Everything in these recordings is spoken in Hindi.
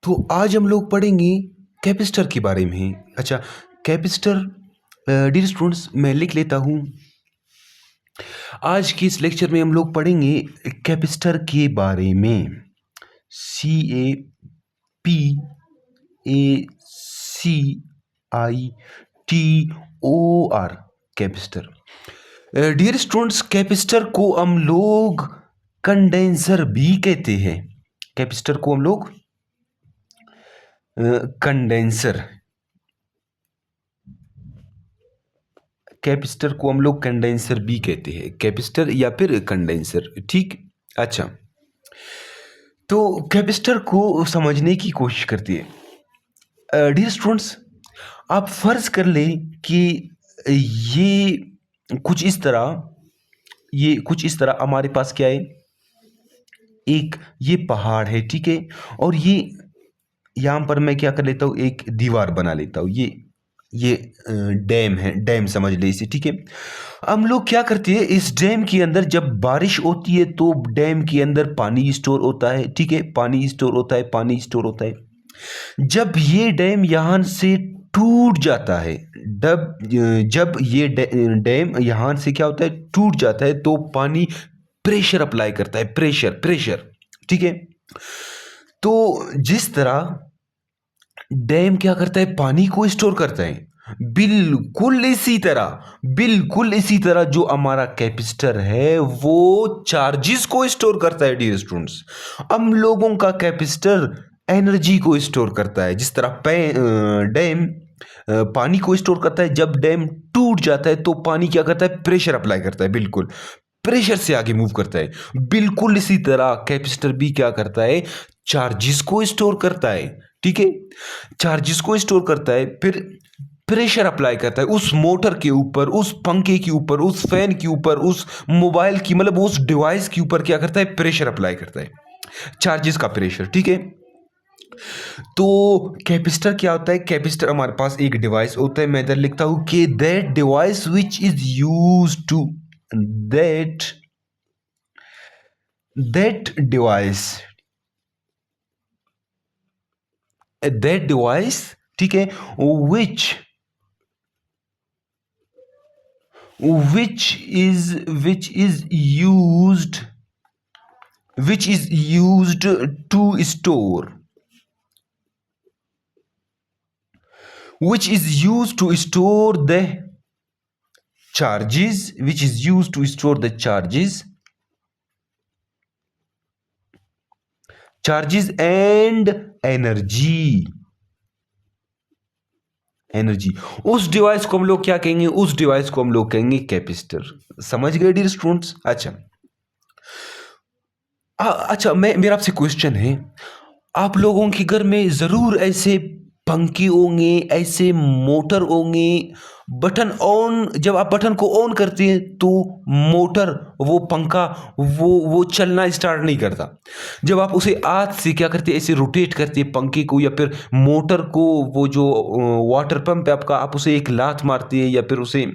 तो आज हम लोग पढ़ेंगे कैपेसिटर के बारे में। अच्छा, कैपेसिटर, डियर स्टूडेंट्स, मैं लिख लेता हूँ। आज के इस लेक्चर में हम लोग पढ़ेंगे कैपेसिटर के बारे में। CAPACITOR, capacitor. Dear students, capacitor को हम लोग कंडेंसर भी कहते हैं। कैपेसिटर को हम लोग कंडेंसर कैपेसिटर को हम लोग कंडेंसर भी कहते हैं। कैपेसिटर या फिर कंडेंसर, ठीक। अच्छा, तो कैपेसिटर को समझने की कोशिश करती है। डियर स्टूडेंट्स, आप फर्ज कर लें कि ये कुछ इस तरह हमारे पास क्या है, एक ये पहाड़ है, ठीक है। और ये यहाँ पर मैं क्या कर लेता हूँ, एक दीवार बना लेता हूँ। ये डैम है, डैम समझ ले इसे, ठीक है। हम लोग क्या करते हैं, इस डैम के अंदर जब बारिश होती है तो डैम के अंदर पानी स्टोर होता है, ठीक है। पानी स्टोर होता है, पानी स्टोर होता है। जब ये डैम यहाँ से टूट जाता है, जब ये डैम यहाँ से क्या होता है, टूट जाता है, तो पानी प्रेशर अप्लाई करता है, प्रेशर प्रेशर, ठीक है। तो जिस तरह डैम क्या करता है, पानी को स्टोर करता है, बिल्कुल इसी तरह जो हमारा कैपेसिटर है वो चार्जेस को स्टोर करता है। डियर स्टूडेंट्स, हम लोगों का कैपेसिटर एनर्जी को स्टोर करता है। जिस तरह डैम पानी को स्टोर करता है, जब डैम टूट जाता है तो पानी क्या करता है, प्रेशर अप्लाई करता है, बिल्कुल प्रेशर से आगे मूव करता है। बिल्कुल इसी तरह कैपेसिटर भी क्या करता है, चार्जेस को स्टोर करता है, ठीक है। चार्जेस को स्टोर करता है, फिर प्रेशर अप्लाई करता है उस मोटर के ऊपर, उस पंखे के ऊपर, उस फैन के ऊपर, उस मोबाइल की, मतलब उस डिवाइस के ऊपर क्या करता है, प्रेशर अप्लाई करता है, चार्जेस का प्रेशर, ठीक है। तो कैपेसिटर क्या होता है, कैपेसिटर हमारे पास एक डिवाइस होता है। मैं इधर लिखता हूं कि that device which is use to that that device, ठीक है, which which is used to store which is used to store the charges which is used to store the charges and energy. उस डिवाइस को हम लोग क्या कहेंगे, उस डिवाइस को हम लोग कहेंगे कैपेसिटर। समझ गए डियर स्टूडेंट्स? अच्छा, अच्छा, मेरा आपसे क्वेश्चन है, आप लोगों के घर में जरूर ऐसे पंखे होंगे, ऐसे मोटर होंगे, बटन ऑन, जब आप बटन को ऑन करते हैं तो मोटर, वो पंखा, वो चलना स्टार्ट नहीं करता। जब आप उसे हाथ से क्या करते हैं, ऐसे रोटेट करते हैं पंखे को या फिर मोटर को, वो जो वाटर पंप है आपका, आप उसे एक लात मारते हैं या फिर उसे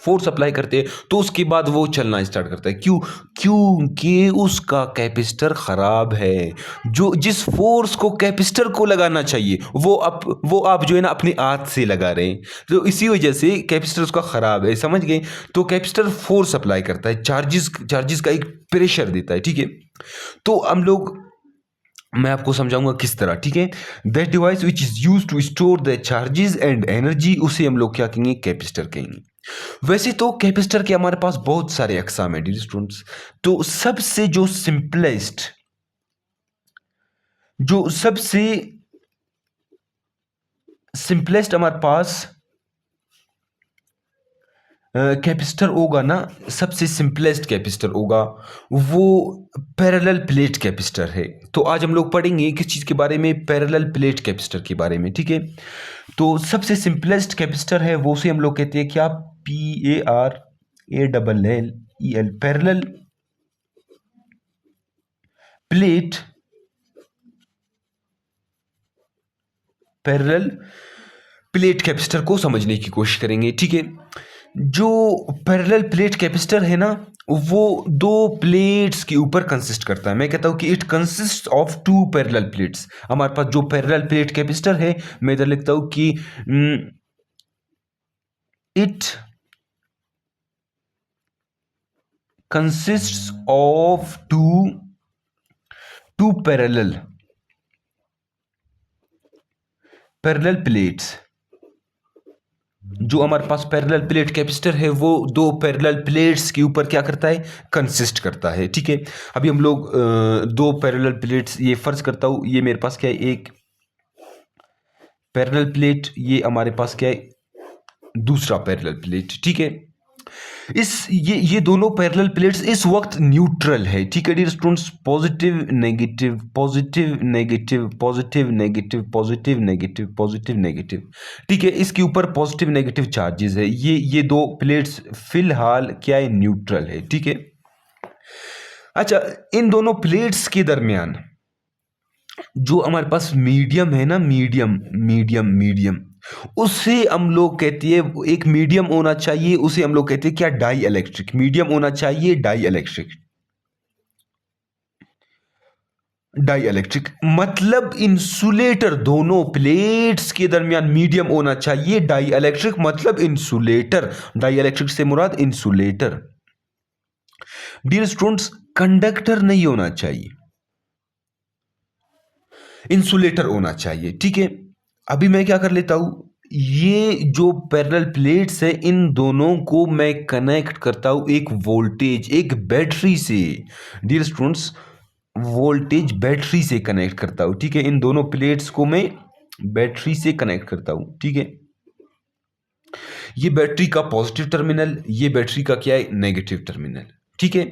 फोर्स अप्लाई करते हैं, तो उसके बाद वो चलना स्टार्ट करता है। क्यों? क्योंकि उसका कैपेसिटर खराब है। जो जिस फोर्स को कैपेसिटर को लगाना चाहिए वो आप जो है ना अपने हाथ से लगा रहे हैं, तो इसी वजह से कैपेसिटर उसका खराब है। समझ गए? तो कैपेसिटर फोर्स अप्लाई करता है, चार्जेस का एक प्रेशर देता है, ठीक है। तो हम लोग, मैं आपको समझाऊंगा किस तरह, ठीक है। That device which is use to store the charges and energy, उसे हम लोग क्या कहेंगे, कैपेसिटर कहेंगे। वैसे तो कैपेसिटर के हमारे पास बहुत सारे अकसाम है डियर स्टूडेंट्स। तो सबसे सिंपलेस्ट हमारे पास कैपेसिटर होगा ना, सबसे सिंपलेस्ट कैपेसिटर होगा वो पैरेलल प्लेट कैपेसिटर है। तो आज हम लोग पढ़ेंगे किस चीज़ के बारे में, पैरेलल प्लेट कैपेसिटर के बारे में, ठीक है। तो सबसे सिंपलेस्ट कैपेसिटर है वो से हम लोग कहते हैं क्या, PARALLEL, parallel plate, parallel plate capacitor को समझने की कोशिश करेंगे, ठीक है। जो पैरेलल प्लेट कैपेसिटर है ना, वो दो प्लेट्स के ऊपर कंसिस्ट करता है। मैं कहता हूं कि it consist of two parallel plates. हमारे पास जो पैरेलल प्लेट कैपेसिटर है, मैं इधर लिखता हूं कि it consist of two parallel plates. जो हमारे पास पैरेलल प्लेट कैपेसिटर है वो दो पैरेलल प्लेट्स के ऊपर क्या करता है, कंसिस्ट करता है। ठीक है, अभी हम लोग दो पैरेलल प्लेट्स, ये फर्ज करता हूं ये मेरे पास क्या है, एक पैरेलल प्लेट, ये हमारे पास क्या है, दूसरा पैरेलल प्लेट। ठीक है, ये दोनों पैरेलल प्लेट्स इस वक्त न्यूट्रल है। ठीक है dear students, positive negative positive negative positive negative positive negative positive negative. ठीक है, इसके ऊपर पॉजिटिव नेगेटिव चार्जेस है। ये दो प्लेट्स फिलहाल क्या है, न्यूट्रल है। ठीक है, अच्छा, इन दोनों प्लेट्स के दरमियान जो हमारे पास मीडियम है ना, मीडियम मीडियम मीडियम, उसे हम लोग कहते हैं, एक मीडियम होना चाहिए, उसे हम लोग कहते हैं क्या, डाई इलेक्ट्रिक। मीडियम होना चाहिए डाई इलेक्ट्रिक। डाई इलेक्ट्रिक मतलब इंसुलेटर, दोनों प्लेट्स के दरमियान मीडियम होना चाहिए। डाई इलेक्ट्रिक मतलब इंसुलेटर, डाई इलेक्ट्रिक से मुराद इंसुलेटर। डियर स्टूडेंट्स, कंडक्टर नहीं होना चाहिए, इंसुलेटर होना चाहिए। ठीक है, अभी मैं क्या कर लेता हूं, ये जो पैरेलल प्लेट्स है इन दोनों को मैं कनेक्ट करता हूं एक वोल्टेज, एक बैटरी से। डियर स्टूडेंट्स, वोल्टेज बैटरी से कनेक्ट करता हूं। ठीक है, इन दोनों प्लेट्स को मैं बैटरी से कनेक्ट करता हूं। ठीक है, ये बैटरी का पॉजिटिव टर्मिनल, ये बैटरी का क्या है, नेगेटिव टर्मिनल। ठीक है,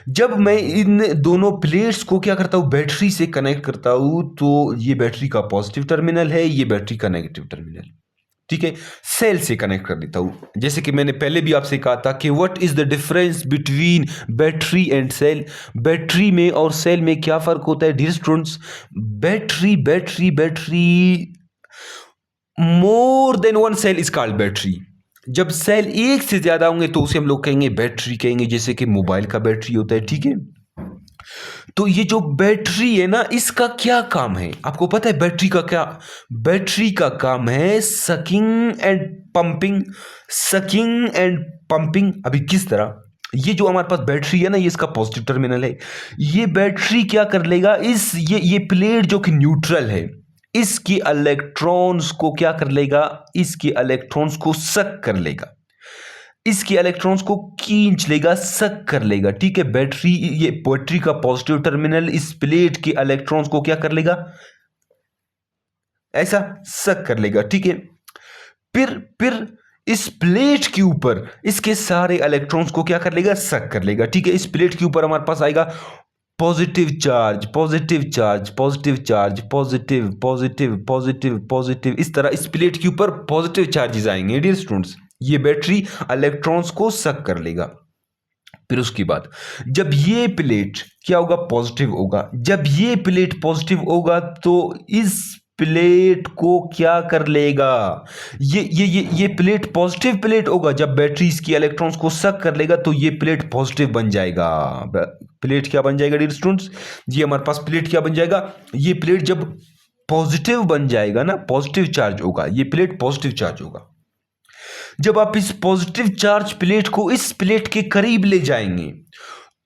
जब मैं इन दोनों प्लेट्स को क्या करता हूं, बैटरी से कनेक्ट करता हूं, तो ये बैटरी का पॉजिटिव टर्मिनल है, ये बैटरी का नेगेटिव टर्मिनल। ठीक है, सेल से कनेक्ट कर देता हूं। जैसे कि मैंने पहले भी आपसे कहा था कि what is the difference between battery and cell. Battery में और सेल में क्या फर्क होता है dear students, battery battery battery more than one cell is called battery. जब सेल एक से ज्यादा होंगे तो उसे हम लोग कहेंगे बैटरी कहेंगे, जैसे कि मोबाइल का बैटरी होता है। ठीक है, तो ये जो बैटरी है ना, इसका क्या काम है आपको पता है, बैटरी का क्या, बैटरी का काम है sucking and pumping, sucking and pumping. अभी किस तरह, ये जो हमारे पास बैटरी है ना, ये इसका पॉजिटिव टर्मिनल है, ये बैटरी क्या कर लेगा, इस ये प्लेट जो कि न्यूट्रल है, इसके इलेक्ट्रॉन्स को क्या कर लेगा, इसके इलेक्ट्रॉन्स को सक कर लेगा, इसके इलेक्ट्रॉन्स को खींच लेगा, सक कर लेगा। ठीक है, बैटरी, ये बैटरी का पॉजिटिव टर्मिनल इस प्लेट के इलेक्ट्रॉन्स को क्या कर लेगा, ऐसा सक कर लेगा। ठीक है, फिर इस प्लेट के ऊपर इसके सारे इलेक्ट्रॉन्स को क्या कर लेगा, सक कर लेगा। ठीक है, इस प्लेट के ऊपर हमारे पास आएगा positive charge positive charge positive charge positive positive positive positive, इस तरह इस प्लेट के ऊपर पॉजिटिव चार्जेस आएंगे। डियर स्टूडेंट्स, ये बैटरी इलेक्ट्रॉन्स को सक कर लेगा। फिर उसके बाद जब ये प्लेट क्या होगा, पॉजिटिव होगा। जब ये प्लेट पॉजिटिव होगा तो इस प्लेट को क्या कर लेगा, ये प्लेट पॉजिटिव प्लेट होगा। जब बैटरी इसकी इलेक्ट्रॉन्स को सक कर लेगा तो ये प्लेट पॉजिटिव बन जाएगा। प्लेट क्या बन जाएगा डियर स्टूडेंट्स, ये हमारे पास प्लेट क्या बन जाएगा, ये प्लेट जब पॉजिटिव बन जाएगा ना, पॉजिटिव चार्ज होगा, ये प्लेट पॉजिटिव चार्ज होगा। जब आप इस पॉजिटिव चार्ज प्लेट को इस प्लेट के करीब ले जाएंगे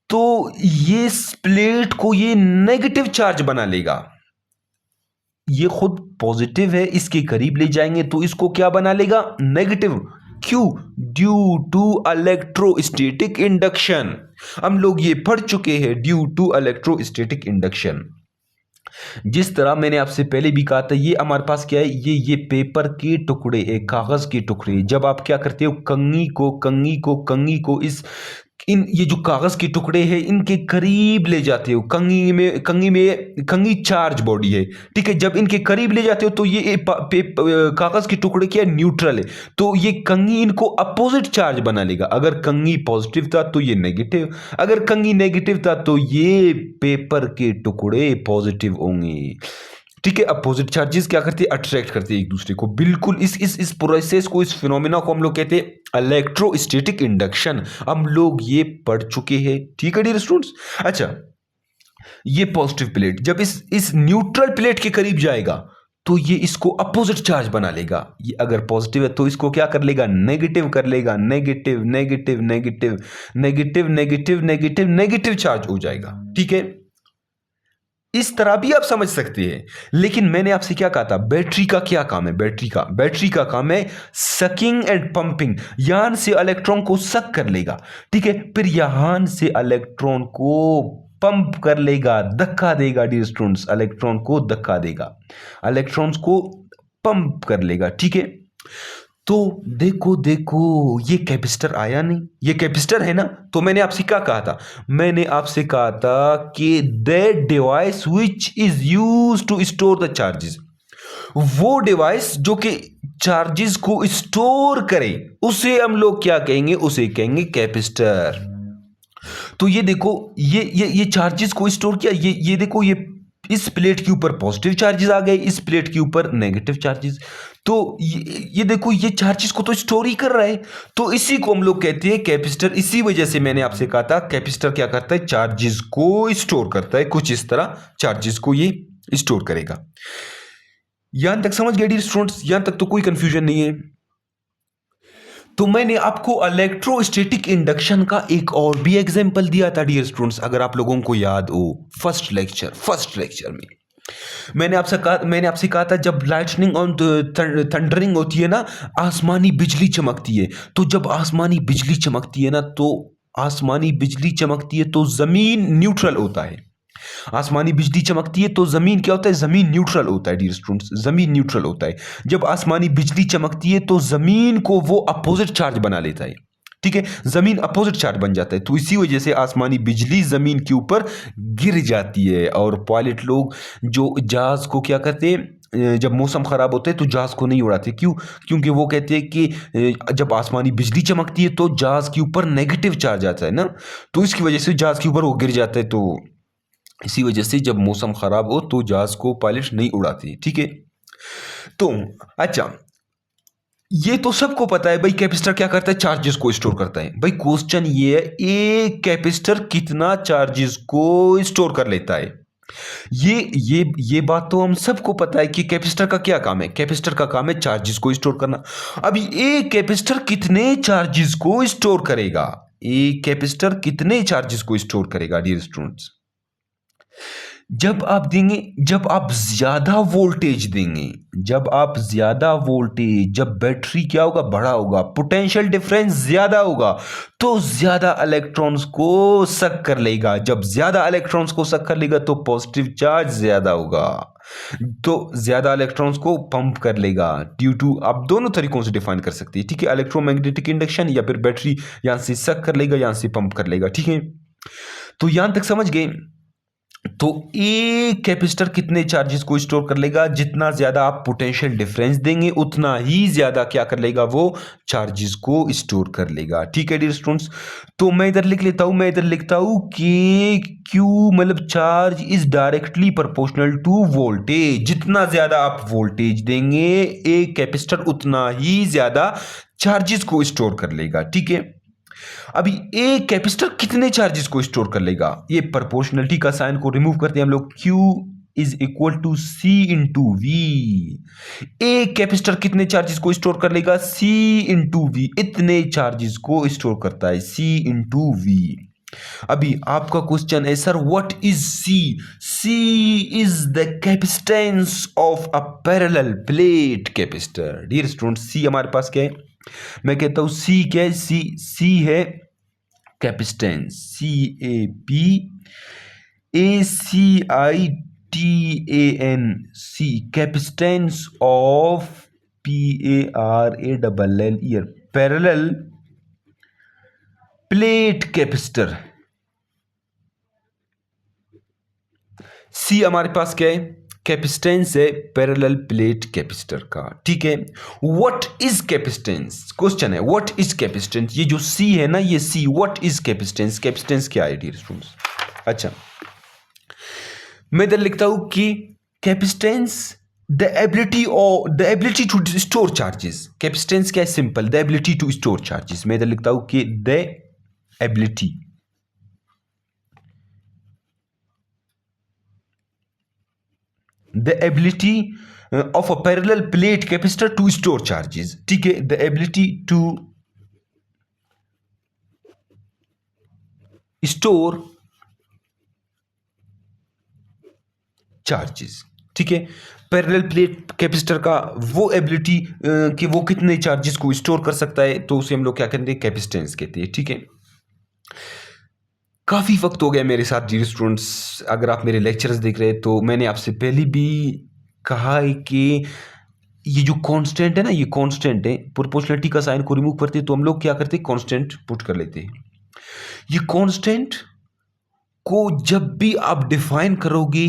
तो ये इस प्लेट को ये नेगेटिव चार्ज बना लेगा। ये खुद पॉजिटिव है, इसके करीब ले जाएंगे तो इसको क्या बना लेगा, नेगेटिव। क्यों, ड्यू टू इलेक्ट्रोस्टैटिक इंडक्शन। हम लोग ये पढ़ चुके हैं, ड्यू टू इलेक्ट्रोस्टैटिक इंडक्शन। जिस तरह मैंने आपसे पहले भी कहा था, ये हमारे पास क्या है, ये पेपर के टुकड़े, एक कागज के टुकड़े, जब आप क्या करते हो, कंघी को इस इन ये जो कागज के टुकड़े हैं इनके करीब ले जाते हो, कंघी चार्ज बॉडी है। ठीक है, जब इनके करीब ले जाते हो तो ये कागज के टुकड़े क्या है, न्यूट्रल है, तो ये कंघी इनको अपोजिट चार्ज बना लेगा। अगर कंघी पॉजिटिव था तो ये नेगेटिव, अगर कंघी नेगेटिव था तो ये पेपर के टुकड़े पॉजिटिव होंगे। ठीक है, अपोजिट चार्जेस क्या करते हैं, अट्रैक्ट करते हैं एक दूसरे को। बिल्कुल इस प्रोसेस को, इस फिनोमेना को हम लोग कहते हैं इलेक्ट्रोस्टैटिक इंडक्शन। हम लोग ये पढ़ चुके हैं, ठीक है डियर स्टूडेंट्स। अच्छा, ये पॉजिटिव प्लेट जब इस न्यूट्रल प्लेट के करीब जाएगा तो ये इसको अपोजिट चार्ज बना लेगा। ये अगर पॉजिटिव है तो इसको क्या कर लेगा, नेगेटिव कर लेगा। Negative negative negative negative negative negative negative charge हो जाएगा, ठीक है। इस तरह भी आप समझ सकते हैं। लेकिन मैंने आपसे क्या कहा था, बैटरी का क्या काम है, बैटरी का काम है सकिंग एंड पंपिंग। यहां से इलेक्ट्रॉन को सक कर लेगा, ठीक है, फिर यहां से इलेक्ट्रॉन को पंप कर लेगा, धक्का देगा डियर स्टूडेंट्स, इलेक्ट्रॉन को धक्का देगा, इलेक्ट्रॉन्स को पंप कर लेगा, ठीक है। तो देखो देखो, ये कैपेसिटर आया नहीं, ये कैपेसिटर है ना। तो मैंने आपसे क्या कहा था, मैंने आपसे कहा था कि that device which is used to store the charges, वो डिवाइस जो कि चार्जेस को स्टोर करे उसे हम लोग क्या कहेंगे, उसे कहेंगे कैपेसिटर। तो ये देखो, ये चार्जेस को स्टोर किया, ये देखो, इस प्लेट के ऊपर पॉजिटिव चार्जेस आ गए, इस प्लेट के ऊपर नेगेटिव चार्जेस। तो ये देखो, ये चार्जेस को तो स्टोर ही कर रहा है, तो इसी को हम लोग कहते हैं कैपेसिटर। इसी वजह से मैंने आपसे कहा था कैपेसिटर क्या करता है, चार्जेस को स्टोर करता है, कुछ इस तरह चार्जेस को ये स्टोर करेगा। यहां तक समझ गए डियर स्टूडेंट्स, यहां तक तो कोई कंफ्यूजन नहीं है। तो मैंने आपको इलेक्ट्रोस्टैटिक इंडक्शन का एक और भी एग्जांपल दिया था डियर स्टूडेंट्स, अगर आप लोगों को याद हो, फर्स्ट लेक्चर में मैंने आपसे कहा था, जब लाइटनिंग और थंडरिंग होती है ना, आसमानी बिजली चमकती है, तो जब आसमानी बिजली चमकती है ना, तो आसमानी बिजली चमकती है तो जमीन न्यूट्रल होता है। आसमानी बिजली चमकती है तो जमीन क्या होता है, जमीन न्यूट्रल होता है डियर स्टूडेंट्स, जमीन न्यूट्रल होता है। जब आसमानी बिजली चमकती है तो जमीन को वो अपोजिट चार्ज बना लेता है, ठीक है, जमीन अपोजिट चार्ज बन जाता है। तो इसी वजह से आसमानी बिजली जमीन के ऊपर गिर जाती है। और पायलट लोग जो जहाज को क्या करते हैं, जब मौसम खराब होता है तो जहाज को नहीं उड़ाते, क्यों, क्योंकि वो कहते हैं कि जब आसमानी बिजली चमकती है तो जहाज के ऊपर नेगेटिव चार्ज आता है ना, तो इसकी वजह से जहाज के ऊपर वो गिर जाता है। तो इसी वजह से जब मौसम खराब हो तो जहाज को पायलट नहीं उड़ाते, ठीक है। तो अच्छा, ये तो सबको पता है भाई, कैपेसिटर क्या करता है, चार्जेस को स्टोर करता है। भाई क्वेश्चन ये है, एक कैपेसिटर कितना चार्जेस को स्टोर कर लेता है। ये बात तो हम सबको पता है कि कैपेसिटर का क्या काम है, कैपेसिटर का काम है चार्जेस को स्टोर करना। अभी एक कैपेसिटर कितने चार्जेस को स्टोर करेगा, एक कैपेसिटर कितने चार्जेस को स्टोर करेगा डियर स्टूडेंट्स। जब आप ज्यादा वोल्टेज देंगे, जब बैटरी क्या होगा, बड़ा होगा, पोटेंशियल डिफरेंस ज्यादा होगा, तो ज्यादा इलेक्ट्रॉन्स को सक कर लेगा। जब ज्यादा इलेक्ट्रॉन्स को सक कर लेगा तो पॉजिटिव चार्ज ज्यादा होगा, तो ज्यादा इलेक्ट्रॉन्स को पंप कर लेगा। ड्यू टू, आप दोनों तरीकों से डिफाइन कर सकते हैं, ठीक है, इलेक्ट्रोमैग्नेटिक इंडक्शन, या फिर बैटरी यहां से सक कर लेगा, यहां से पंप कर लेगा, ठीक है। तो यहां तक समझ गए। तो एक कैपेसिटर कितने चार्जेस को स्टोर कर लेगा, जितना ज्यादा आप पोटेंशियल डिफरेंस देंगे उतना ही ज्यादा क्या कर लेगा, वो चार्जेस को स्टोर कर लेगा, ठीक है डियर स्टूडेंट्स। तो मैं इधर लिखता हूं कि Q मतलब charge is directly proportional to voltage. जितना ज्यादा आप वोल्टेज देंगे एक कैपेसिटर उतना ही ज्यादा चार्जेस को स्टोर कर लेगा, ठीक है। अभी एक कैपेसिटर कितने चार्जेस को स्टोर कर लेगा, ये प्रोपोर्शनलिटी का साइन को रिमूव करते हैं हम लोग, Q is equal to C into V. एक कैपेसिटर कितने चार्जेस को स्टोर कर लेगा, C इंटू वी, इतने चार्जेस को स्टोर करता है, C इंटू वी। अभी आपका क्वेश्चन है, sir what is C? C is the capacitance of a parallel plate capacitor. Dear student, C हमारे पास क्या है, मैं कहता हूं C क्या है, C है capacitance, CAPACITANC, capacitance of PARALL parallel plate capacitor. C हमारे पास क्या है, कैपेसिटेंस है पैरेलल प्लेट कैपेसिटर का, ठीक है। व्हाट इज कैपेसिटेंस, क्वेश्चन है व्हाट इज कैपेसिटेंस। ये जो C है ना, ये C, what is capacitance, capacitance क्या है डियर स्टूडेंट्स। अच्छा, मैं इधर लिखता हूं कि capacitance the ability to store charges. Capacitance क्या है? Simple, the ability to store charges. मैं इधर लिखता हूं कि the ability of a parallel plate capacitor to store charges. ठीक है, the ability to store charges. ठीक है, पैरेलल प्लेट कैपेसिटर का वो एबिलिटी कि वो कितने चार्जेस को स्टोर कर सकता है, तो उसे हम लोग क्या कहते हैं? कैपेसिटेंस कहते हैं। ठीक है, काफ़ी वक्त हो गया मेरे साथ डियर स्टूडेंट्स। अगर आप मेरे लेक्चर्स देख रहे हैं तो मैंने आपसे पहले भी कहा है कि ये जो कांस्टेंट है ना, ये कांस्टेंट है। प्रोपोर्शनलिटी का साइन को रिमूव करते तो हम लोग क्या करते हैं? कांस्टेंट पुट कर लेते हैं। ये कांस्टेंट को जब भी आप डिफाइन करोगे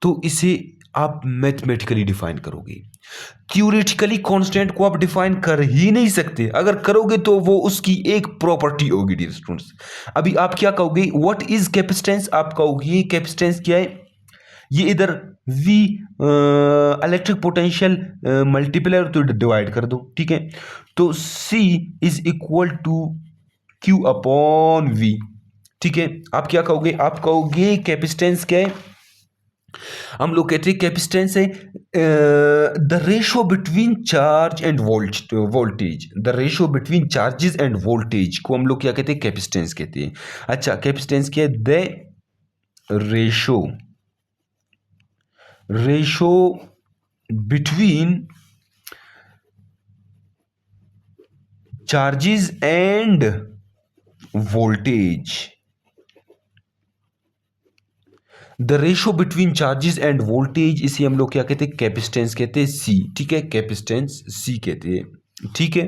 तो इसे आप मैथमेटिकली डिफाइन करोगे। थ्योरेटिकली कांस्टेंट को आप डिफाइन कर ही नहीं सकते। अगर करोगे तो वो उसकी एक प्रॉपर्टी होगी डियर स्टूडेंट्स। अभी आप क्या कहोगे? What is capacitance? आप कहोगे कैपेसिटेंस क्या है? ये इधर V इलेक्ट्रिक पोटेंशियल मल्टीप्लाई तो डिवाइड कर दो। ठीक है, तो C is equal to Q upon V। ठीक है, आप क्या कहोगे? आप कहोगे कैपेसिटेंस क्या है? हम लोग कहते हैं कैपेसिटेंस है the ratio between charge end voltage. The ratio between charges end voltage को हम लोग क्या कहते हैं? कैपेसिटेंस कहते हैं। अच्छा, कैपेसिटेंस क्या है? The ratio between charges end voltage. The ratio between charges end voltage, इसे हम लोग क्या कहते हैं? कैपेसिटेंस कहते हैं। सी। ठीक है, कैपेसिटेंस सी कहते हैं। ठीक है,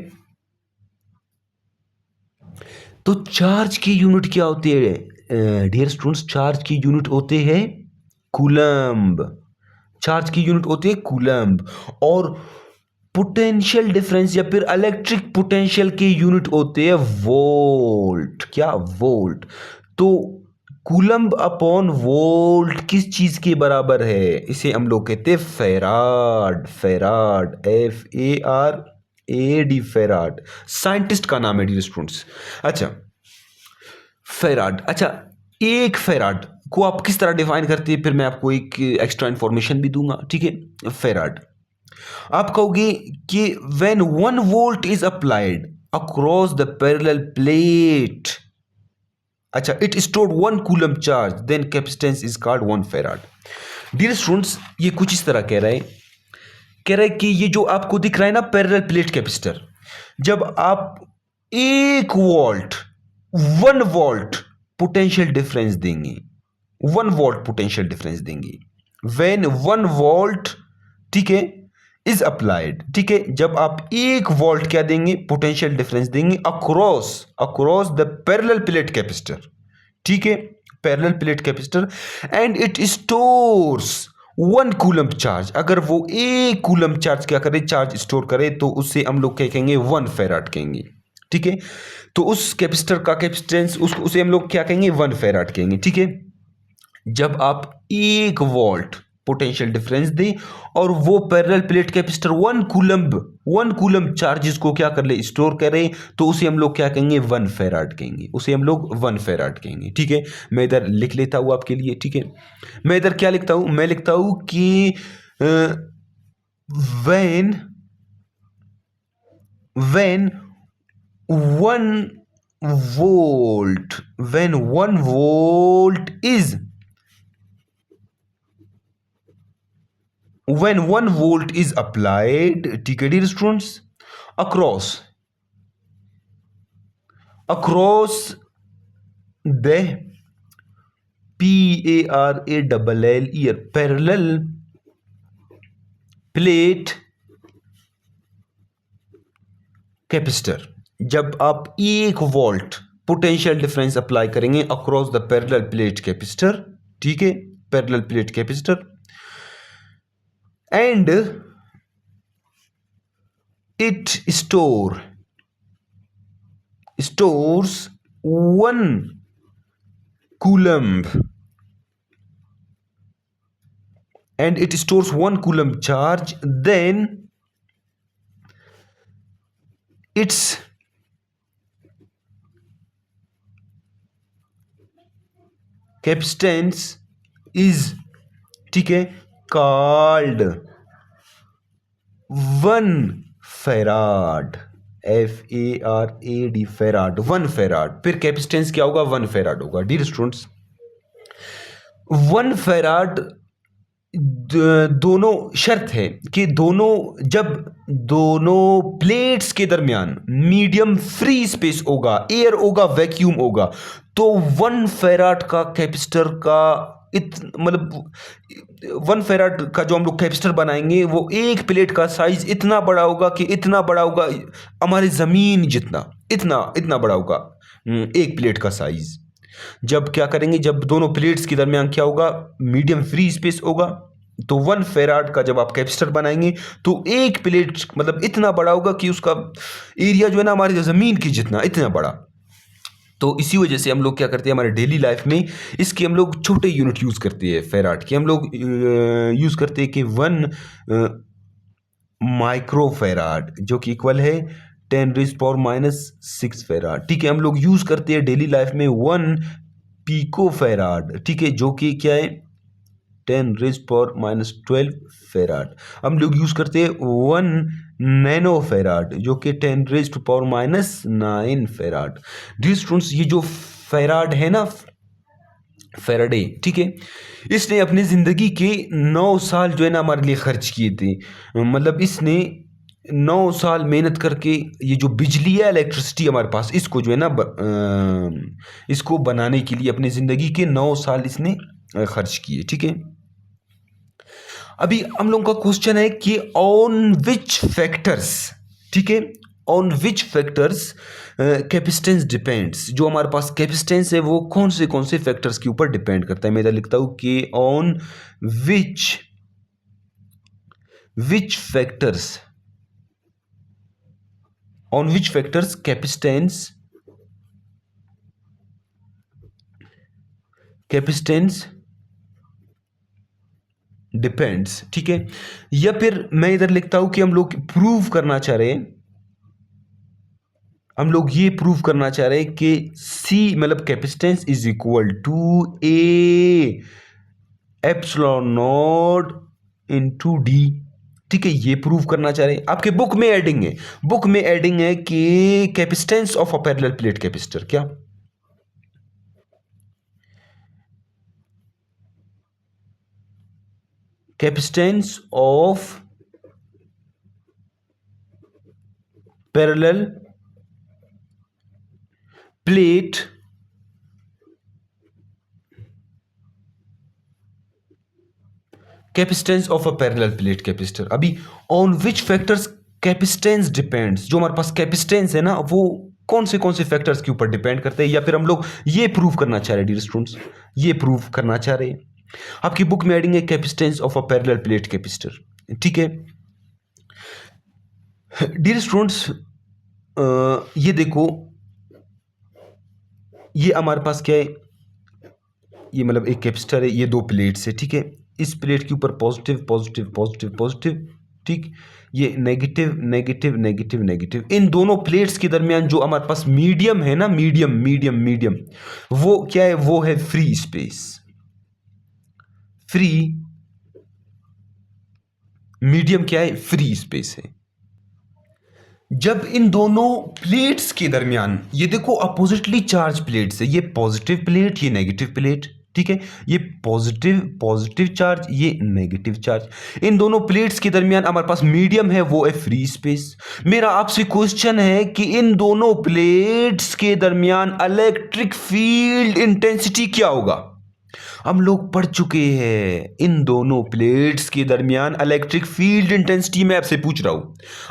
तो चार्ज की यूनिट क्या होती है डियर स्टूडेंट्स? चार्ज की यूनिट होते हैं कूलम्ब। चार्ज की यूनिट होती है कूलम्ब। और पोटेंशियल डिफरेंस या फिर इलेक्ट्रिक पोटेंशियल की यूनिट होते हैं वोल्ट। क्या? वोल्ट। तो कूलम्ब अपॉन वोल्ट किस चीज के बराबर है? इसे हम लोग कहते हैं farad. Farad, FARAD, farad. Scientist का नाम है डियर स्टूडेंट्स। अच्छा, फेराड। अच्छा, एक फेराड को आप किस तरह डिफाइन करते हैं? फिर मैं आपको एक एक्स्ट्रा इंफॉर्मेशन भी दूंगा। ठीक है, फेराड आप कहोगे कि when 1 volt is applied across the parallel plate, अच्छा, it stored 1 coulomb charge, then capacitance is called 1 farad. Dear students, ये कुछ इस तरह कह रहा है कि ये जो आपको दिख रहा है ना पैरेलल प्लेट कैपेसिटर, जब आप 1 वोल्ट 1 वोल्ट पोटेंशियल डिफरेंस देंगे, 1 वोल्ट पोटेंशियल डिफरेंस देंगे व्हेन 1 वोल्ट, ठीक है, इज अप्लाइड। ठीक है, जब आप 1 वोल्ट क्या देंगे? पोटेंशियल डिफरेंस देंगे across across the parallel plate capacitor. ठीक है, parallel plate capacitor and it stores 1 coulomb charge. अगर वो 1 कूलम चार्ज क्या करे? चार्ज स्टोर करे, तो उससे हम लोग क्या कहेंगे? 1 फेराड कहेंगे। ठीक है, तो उस कैपेसिटर का कैपेसिटेंस उसे हम लोग क्या कहेंगे? 1 फेराड कहेंगे। ठीक है, जब आप 1 वोल्ट पोटेंशियल डिफरेंस दें और वो parallel plate capacitor 1 coulomb charges को क्या कर ले? स्टोर करे, तो उसे हम लोग क्या कहेंगे? 1 फेराड कहेंगे। उसे हम लोग 1 फेराड कहेंगे। ठीक है, मैं इधर लिख लेता हूं आपके लिए। ठीक है, मैं इधर क्या लिखता हूं? मैं लिखता हूं कि when when 1 volt when 1 volt is when 1 volt is applied, ठीक है dear students, across the PARALL parallel plate capacitor, जब आप 1 वोल्ट पोटेंशियल डिफरेंस अप्लाई करेंगे across the parallel plate capacitor, ठीक है, parallel plate capacitor, and it stores 1 coulomb and it stores 1 coulomb charge, then its capacitance is, ठीक है, called 1 farad, FARAD, farad, 1 farad. फिर कैपेसिटेंस क्या होगा? 1 फैराड होगा। डियर स्टूडेंट्स, 1 फैराड दोनों शर्त है कि जब दोनों प्लेट्स के दरमियान मीडियम फ्री स्पेस होगा, एयर होगा, वैक्यूम होगा, तो 1 फैराड का कैपेसिटर का मतलब 1 फैराड का जो हम लोग कैपेसिटर बनाएंगे वो एक प्लेट का साइज इतना बड़ा होगा कि इतना बड़ा होगा हमारी ज़मीन जितना, इतना बड़ा होगा एक प्लेट का साइज। जब क्या करेंगे, जब दोनों प्लेट्स के दरमियान क्या होगा? मीडियम फ्री स्पेस होगा, तो 1 फैराड का जब आप कैपेसिटर बनाएंगे तो एक प्लेट मतलब इतना बड़ा होगा कि उसका एरिया जो है ना हमारी ज़मीन की जितना, इतना बड़ा। तो इसी वजह से हम लोग क्या करते हैं हमारे डेली लाइफ में, इसके हम लोग छोटे यूनिट यूज़ करते हैं फैराड की। हम लोग यूज़ करते हैं कि 1 माइक्रो फैराड, जो कि इक्वल है 10⁻⁻6 फैराड। ठीक है, हम लोग यूज़ करते हैं डेली लाइफ में 1 पिको फैराड, ठीक है, जो कि क्या है 10⁻12 फैराड। हम लोग यूज़ करते हैं 1 नैनो फैराड, जो कि 10⁻9 फैराड। डियर स्टूडेंट्स, ये जो फैराड है ना, फैराडे, ठीक है, इसने अपनी ज़िंदगी के 9 साल जो है ना हमारे लिए खर्च किए थे। मतलब इसने 9 साल मेहनत करके ये जो बिजली है, इलेक्ट्रिसिटी हमारे पास, इसको जो है ना इसको बनाने के लिए अपनी ज़िंदगी के 9 साल इसने खर्च किए। ठीक है, अभी हम लोगों का क्वेश्चन है कि ऑन विच फैक्टर्स, ठीक है, on which factors capacitance depends. जो हमारे पास कैपेसिटेंस है वो कौन से फैक्टर्स के ऊपर डिपेंड करता है। मैं इधर लिखता हूं कि on which factors capacitance depends. ठीक है, या फिर मैं इधर लिखता हूं कि हम लोग प्रूव करना चाह रहे हैं, हम लोग ये प्रूव करना चाह रहे हैं कि C मतलब capacitance is equal to A epsilon naught into D। ठीक है, ये प्रूव करना चाह रहे हैं। आपके बुक में एडिंग है कि capacitance of a parallel plate capacitor, क्या capacitance of parallel plate capacitance of a parallel plate capacitor. अभी on which factors capacitance depends, जो हमारे पास कैपेसिटेंस है ना वो कौन से फैक्टर्स के ऊपर डिपेंड करते हैं, या फिर हम लोग ये प्रूव करना चाह रहे हैं। डियर स्टूडेंट्स, ये प्रूव करना चाह रहे हैं। आपकी बुक में एडिंग है capacitance of a parallel plate capacitor. ठीक है, डियर स्टूडेंट्स, ये देखो, ये हमारे पास क्या है, ये मतलब एक कैपेसिटर है, ये 2 प्लेट्स है। ठीक है, इस प्लेट के ऊपर पॉजिटिव पॉजिटिव पॉजिटिव पॉजिटिव, ठीक, ये नेगेटिव नेगेटिव नेगेटिव नेगेटिव। इन दोनों प्लेट्स के दरमियान जो हमारे पास मीडियम है ना, मीडियम, वो क्या है? वो है फ्री स्पेस। फ्री मीडियम क्या है? फ्री स्पेस है। जब इन दोनों प्लेट्स के दरमियान, ये देखो अपोजिटली चार्ज प्लेट्स है, ये पॉजिटिव प्लेट, ये नेगेटिव प्लेट, ठीक है, ये पॉजिटिव चार्ज, ये नेगेटिव चार्ज। इन दोनों प्लेट्स के दरमियान हमारे पास मीडियम है, वो है फ्री स्पेस। मेरा आपसे क्वेश्चन है कि इन दोनों प्लेट्स के दरमियान इलेक्ट्रिक फील्ड इंटेंसिटी क्या होगा? हम लोग पढ़ चुके हैं इन दोनों प्लेट्स के दरमियान इलेक्ट्रिक फील्ड इंटेंसिटी। मैं आपसे पूछ रहा हूं,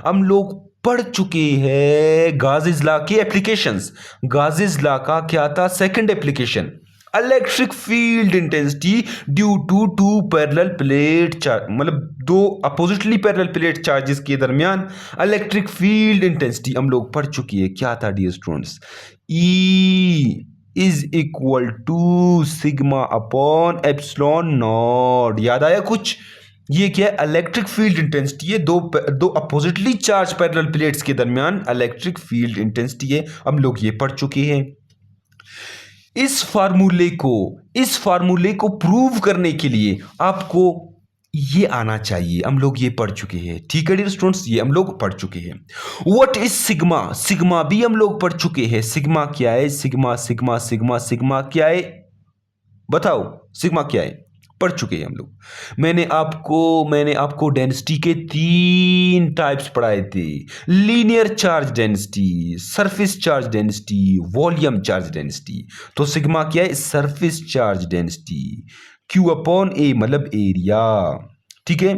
हम लोग पढ़ चुके हैं गाजेस लॉ की एप्लीकेशंस। गाजेस लॉ का क्या था? Second application, electric field intensity due to 2 parallel plate charge, मतलब 2 अपोजिटली पैरेलल प्लेट चार्जेस के दरमियान इलेक्ट्रिक फील्ड इंटेंसिटी हम लोग पढ़ चुकी है। क्या था dear students? E is equal to sigma upon epsilon naught. याद आया कुछ? ये क्या है? इलेक्ट्रिक फील्ड इंटेंसिटी है, दो अपोजिटली चार्ज पैरेलल प्लेट्स के दरमियान इलेक्ट्रिक फील्ड इंटेंसिटी है। हम लोग ये पढ़ चुके हैं। इस फार्मूले को प्रूव करने के लिए आपको ये आना चाहिए। हम लोग ये पढ़ चुके हैं, ठीक है डियर स्टूडेंट्स, ये हम लोग पढ़ चुके हैं। What is sigma? सिग्मा भी हम लोग पढ़ चुके हैं। सिग्मा क्या है? सिग्मा सिग्मा सिग्मा सिग्मा क्या है? बताओ सिग्मा क्या है? पढ़ चुके हैं हम लोग। मैंने आपको डेंसिटी के 3 टाइप्स पढ़ाए थे। Linear charge density, surface charge density, volume charge density. तो सिग्मा क्या है? Surface charge density. Q upon A मतलब एरिया, ठीक है।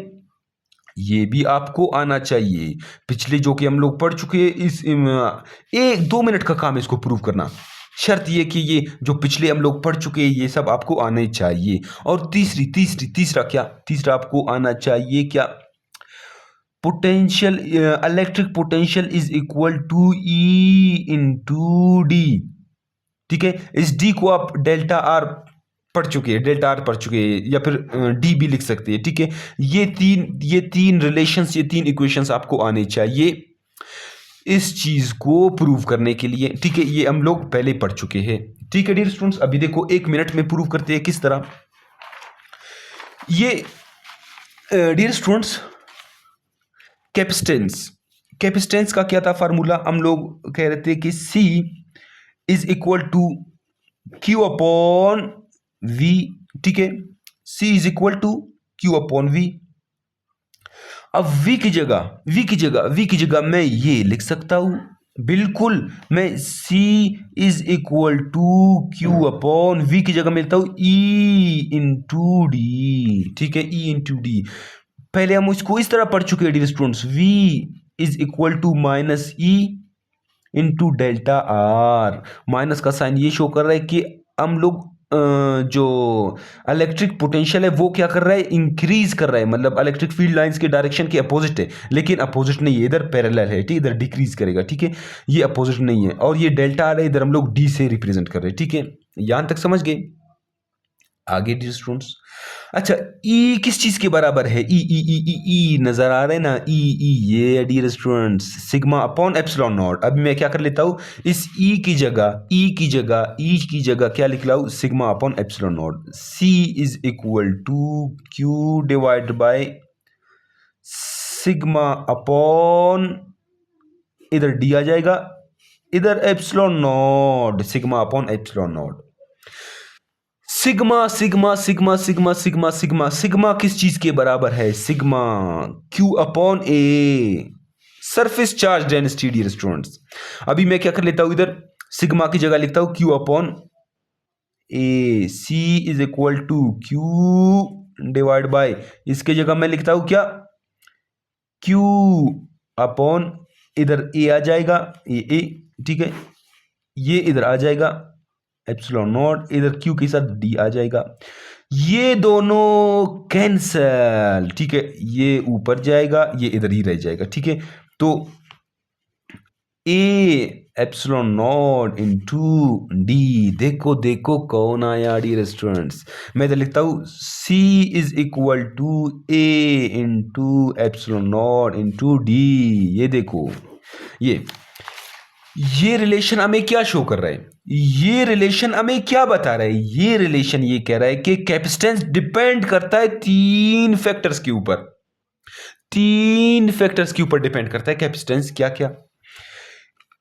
ये भी आपको आना चाहिए। पिछले जो कि हम लोग पढ़ चुके हैं, इस 1-2 मिनट का काम है इसको प्रूव करना। शर्त ये कि ये जो पिछले हम लोग पढ़ चुके हैं ये सब आपको आने चाहिए। और तीसरा आपको आना चाहिए क्या? Potential, electric potential is equal to E into D, ठीक है। इस डी को आप डेल्टा आर पढ़ चुके हैं या फिर डी भी लिख सकते हैं, ठीक है। ये तीन रिलेशंस, ये 3 इक्वेशंस आपको आने चाहिए इस चीज को प्रूव करने के लिए, ठीक है। ये हम लोग पहले पढ़ चुके हैं, ठीक है डियर स्टूडेंट्स। अभी देखो 1 मिनट में प्रूव करते हैं किस तरह। ये डियर स्टूडेंट्स कैपेसिटेंस का क्या था फार्मूला? हम लोग कह रहे थे कि C is equal to Q upon V, ठीक है। C is equal to Q upon V। अब V की जगह मैं ये लिख सकता हूं, बिल्कुल। मैं C is equal to Q upon V की जगह मैं लिखता हूं E इंटू डी, ठीक है। E into D. पहले हम इसको इस तरह पढ़ चुके हैं dear students. V is equal to minus E into delta R. Minus का साइन ये शो कर रहा है कि हम लोग जो इलेक्ट्रिक पोटेंशियल है वो क्या कर रहा है? इंक्रीज कर रहा है, मतलब इलेक्ट्रिक फील्ड लाइंस के डायरेक्शन के अपोजिट है। लेकिन अपोजिट नहीं है, इधर पैरेलल है, ठीक, इधर डिक्रीज करेगा, ठीक है। ये अपोजिट नहीं है। और ये डेल्टा आर है, इधर हम लोग डी से रिप्रेजेंट कर रहे हैं, ठीक है। यहां तक समझ गए? आगे डियर स्टूडेंट्स, अच्छा ई किस चीज के बराबर है? ई नजर आ रहा है ना? ई ये dear students sigma upon epsilon naught. अभी मैं क्या कर लेता हूं, इस ई की जगह क्या लिख लाऊं? Sigma upon epsilon naught. C is equal to Q divide by sigma upon, इधर डी आ जाएगा, इधर epsilon naught, sigma upon epsilon naught. Sigma किस चीज के बराबर है? Sigma Q upon A, surface charge density dear students. अभी मैं क्या कर लेता हूं, इधर सिग्मा की जगह लिखता हूं Q upon A. C is equal to Q divide by, इसके जगह मैं लिखता हूं क्या? Q अपॉन, इधर ए आ जाएगा, ए, ठीक है। ये इधर आ जाएगा एप्सिलॉन नॉट, इधर Q के साथ D आ जाएगा। ये दोनों कैंसल, ठीक है। ये ऊपर जाएगा, ये इधर ही रह जाएगा, ठीक है। तो A epsilon naught into D, देखो कौन आया डियर स्टूडेंट्स। मैं तो लिखता हूं C is equal to A into epsilon naught into D. ये देखो, ये रिलेशन हमें क्या शो कर रहा है? ये रिलेशन हमें क्या बता रहा है? ये रिलेशन ये कह रहा है कि कैपेसिटेंस डिपेंड करता है 3 फैक्टर्स के ऊपर। 3 फैक्टर्स के ऊपर डिपेंड करता है कैपेसिटेंस। क्या क्या?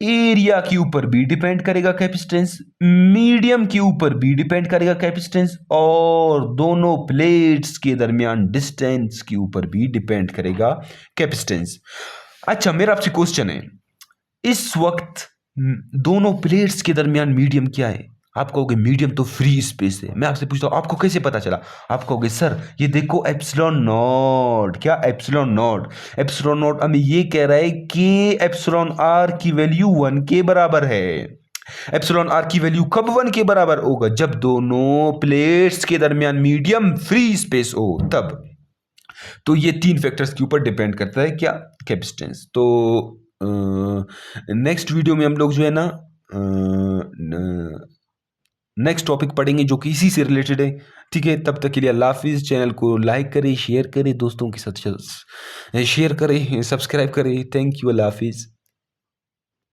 एरिया के ऊपर भी डिपेंड करेगा कैपेसिटेंस, मीडियम के ऊपर भी डिपेंड करेगा कैपेसिटेंस, और दोनों प्लेट्स के दरमियान डिस्टेंस के ऊपर भी डिपेंड करेगा कैपेसिटेंस। अच्छा, मेरा आपसे क्वेश्चन है, इस वक्त दोनों प्लेट्स के दरमियान मीडियम क्या है? आप कहोगे मीडियम तो फ्री स्पेस है। मैं आपसे पूछता हूं आपको कैसे पता चला? आप कहोगे सर ये देखो एप्सिलॉन नॉट। क्या एप्सिलॉन नॉट? एप्सिलॉन नॉट हमें ये कह रहा है कि एप्सिलॉन आर की वैल्यू 1 के बराबर है। एप्सिलॉन आर की वैल्यू कब 1 के बराबर होगा? जब दोनों प्लेट्स के दरमियान मीडियम फ्री स्पेस हो, तब। तो ये 3 फैक्टर्स के ऊपर डिपेंड करता है क्या? कैपेसिटेंस। तो नेक्स्ट वीडियो में हम लोग जो है ना नेक्स्ट टॉपिक पढ़ेंगे जो कि इसी से रिलेटेड है। ठीक है, तब तक के लिए अल्लाह हाफिज़। चैनल को लाइक करें, शेयर करें, दोस्तों के साथ शेयर करें, सब्सक्राइब करें। थैंक यू, अल्लाह हाफिज़।